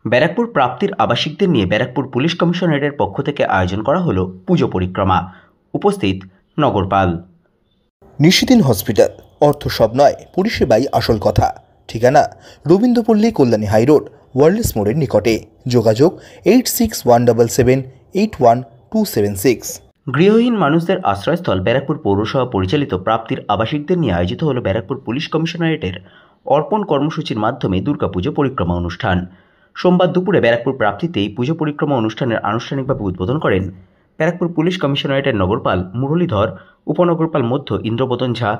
ব্যারাকপুর প্রাপ্তির আবাসিকদের নিয়ে ব্যারাকপুর পুলিশ কমিশনারেটের পক্ষ থেকে আয়োজন করা হলো পুজো পরিক্রমা। উপস্থিত নগরপাল। নিশিদিন হসপিটাল, অর্থ সব নয়, পরিষেবাই আসল কথা। ঠিকানা রবীন্দ্রপল্লী, কল্যাণী হাইরোড, ওয়ার্ল্ডস মোড়ের নিকটে। যোগাযোগ 8617781276। গৃহহীন মানুষদের আশ্রয়স্থল ব্যারাকপুর পৌরসভা পরিচালিত প্রাপ্তির আবাসিকদের নিয়ে আয়োজিত হলো ব্যারাকপুর পুলিশ কমিশনারেটের অর্পণ কর্মসূচির মাধ্যমে দুর্গাপুজো পরিক্রমা অনুষ্ঠান। সোমবার দুপুরে ব্যারাকপুর প্রাপ্তিতে এই পুজো পরিক্রমা অনুষ্ঠানের আনুষ্ঠানিকভাবে উদ্বোধন করেন ব্যারাকপুর পুলিশ কমিশনারেটের নগরপাল মুরলীধর, উপনগরপাল মধ্য ইন্দ্রবদন ঝা,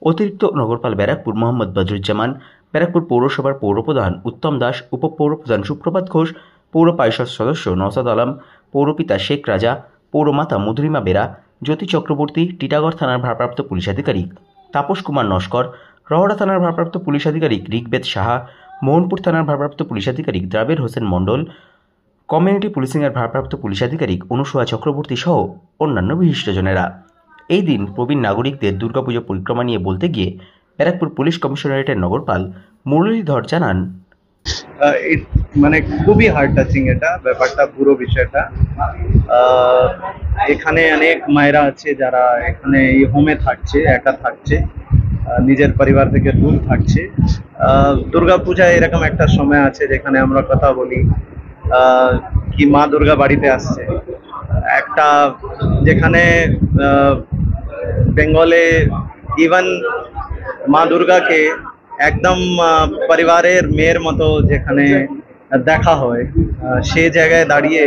অতিরিক্ত নগরপাল ব্যারাকপুর মোহাম্মদ বদরুজ্জামান, ব্যারাকপুর পৌরসভার পৌরপ্রধান উত্তম দাস, উপপৌরপ্রধান সুপ্রভাত ঘোষ, পৌর পরিষদ সদস্য নওসাদ আলম, পৌরপিতা শেখ রাজা, পৌরমাতা মধুরিমা বেরা, জ্যোতি চক্রবর্তী, টিটাগড় থানার ভারপ্রাপ্ত পুলিশ আধিকারিক তাপস কুমার নস্কর, রহড়া থানার ভারপ্রাপ্ত পুলিশ আধিকারিক ঋগ্বেদ সাহা, মোহনপুর থানার ভারপ্রাপ্ত পুলিশ আধিকারিক দ্রাবিড় হোসেন মণ্ডল, কমিউনিটি পুলিশিংয়ের ভারপ্রাপ্ত পুলিশ আধিকারিক অনুসূয়া চক্রবর্তী সহ অন্যান্য বিশিষ্টজনেরা। এই দিন প্রবীণ নাগরিকদের দুর্গাপুজো পরিক্রমা নিয়ে বলতে গিয়ে ব্যারাকপুর পুলিশ কমিশনারেটের নগরপাল মুরলীধর জানান, মানে খুবই হার্ট টাচিং এটা ব্যাপারটা, পুরো বিষয়টা। এখানে অনেক মায়েরা আছে যারা এখানে এই হোমে থাকছে, একা থাকছে, নিজের পরিবার থেকে দূর থাকছে। দুর্গাপূজা এরকম একটা সময় আছে যেখানে আমরা কথা বলি কি মা দুর্গা বাড়িতে আসছে, একটা যেখানে বেঙ্গলে ইভেন মা দুর্গাকে একদম পরিবারের মেয়ের মতো যেখানে দেখা হয়, সে জায়গায় দাঁড়িয়ে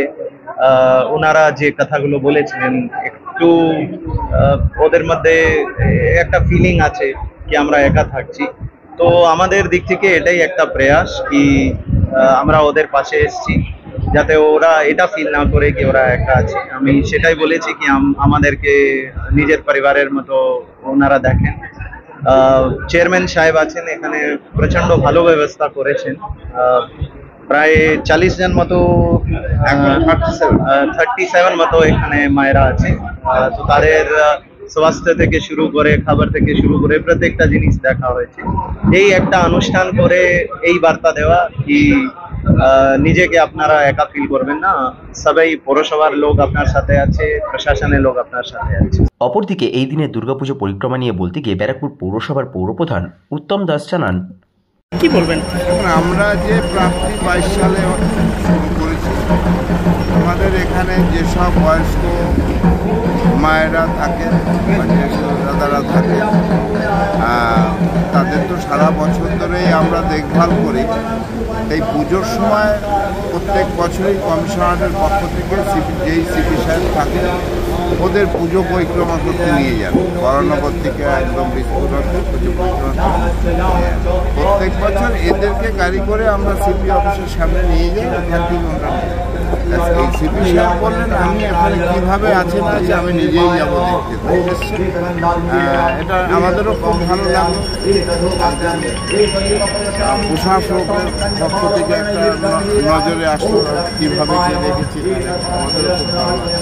ওনারা যে কথাগুলো বলেছিলেন, একটু ওদের মধ্যে একটা ফিলিং আছে কি আমরা একা থাকছি। তো আমাদের দিক থেকে এটাই একটা প্রয়াস কি আমরা ওদের পাশে এসেছি যাতে ওরা এটা ফিল না করে কি ওরা একা আছে। আমি সেটাই বলেছি কি আমাদেরকে নিজের পরিবারের মতো ওনারা দেখেন। চেয়ারম্যান সাহেব আছেন এখানে, প্রচন্ড ভালো ব্যবস্থা করেছেন। প্রায় 40 জন মতো, 37 মতো এখানে মায়েরা আছে। তো তাদের স্বাস্থ্য থেকে শুরু করে খাবার থেকে শুরু করে প্রত্যেকটা জিনিস দেখা হয়েছে। এই একটা অনুষ্ঠান করে এই বার্তা দেওয়া কি নিজেকে আপনারা একা ফিল করবেন না, সবাই পৌরসভার লোক আপনার সাথে আছে, প্রশাসনের লোক আপনার সাথে আছে। অপরদিকে এই দিনে দুর্গাপুজো পরিক্রমা নিয়ে বলতে গিয়ে ব্যারাকপুর পৌরসভার পৌরপ্রধান উত্তম দাস জানান, কি বলবেন? আমরা যে প্রাপ্তি 22 সালে শুরু করেছি, আমাদের এখানে যেসব বয়স্ক মায়েরা থাকেন, দাদারা থাকেন, তাদের তো সারা বছর ধরেই আমরা দেখভাল করি। এই পুজোর সময় প্রত্যেক বছরই কমিশনারের পক্ষ থেকে যেই সিপি সাহেব থাকেন ওদের পুজো পরিক্রমা করতে নিয়ে যান। বরানগর থেকে একদম বিস্ফোরণে পুজো পরিক্রমা প্রত্যেক বছর এদেরকে গাড়ি করে আমরা সিপি অফিসের সামনে নিয়ে যাই। ওখান থেকে ওরা এই সিপি সাহেব বললেন আমি এখানে কীভাবে আছেন আছে আমি নিজেই যাবো দেখতে। এটা আমাদেরও খুব ভালো লাগলো। প্রশাসকের পক্ষ থেকে একটা নজরে আসলো কীভাবে কে দেখেছি, আমাদেরও খুব ভালো লাগলো।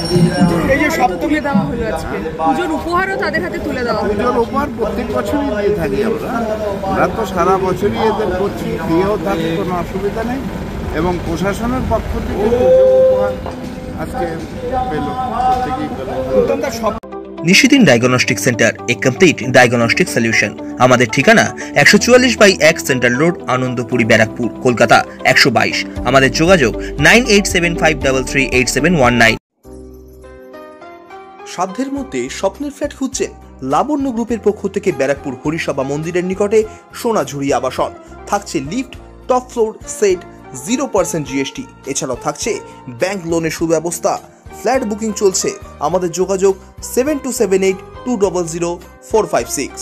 এই যে সপ্তমী দেওয়া হলো আজকে, পুজোর উপহারও তাদের হাতে তুলে দেওয়া হলো। পুজোর উপহার প্রত্যেক বছরই দিয়ে থাকি আমরা তো সারা বছরই এদের করছি, দিয়েও থাকি, কোনো অসুবিধা নেই। এবং প্রশাসনের পক্ষ থেকে উপহার আজকে পেল, প্রত্যেকেই পেল। নিশিদিন ডায়াগনস্টিক সেন্টার, এ কমপ্লিট ডায়াগনস্টিক সলিউশন। আমাদের ঠিকানা 144/1 সেন্ট্রাল রোড, আনন্দপুরি, ব্যারাকপুর, কলকাতা 122। আমাদের যোগাযোগ 9875338719। সাধ্যের মধ্যে স্বপ্নের ফ্ল্যাট খুঁজছেন? লাবণ্য গ্রুপের পক্ষ থেকে ব্যারাকপুর হরিসভা মন্দিরের নিকটে সোনাঝুরি আবাসন। থাকছে lift, top floor, set, 0% GST। এছাড়াও থাকছে ব্যাংক লোনের সুব্যবস্থা। ফ্ল্যাট বুকিং চলছে। আমাদের যোগাযোগ 7278200456।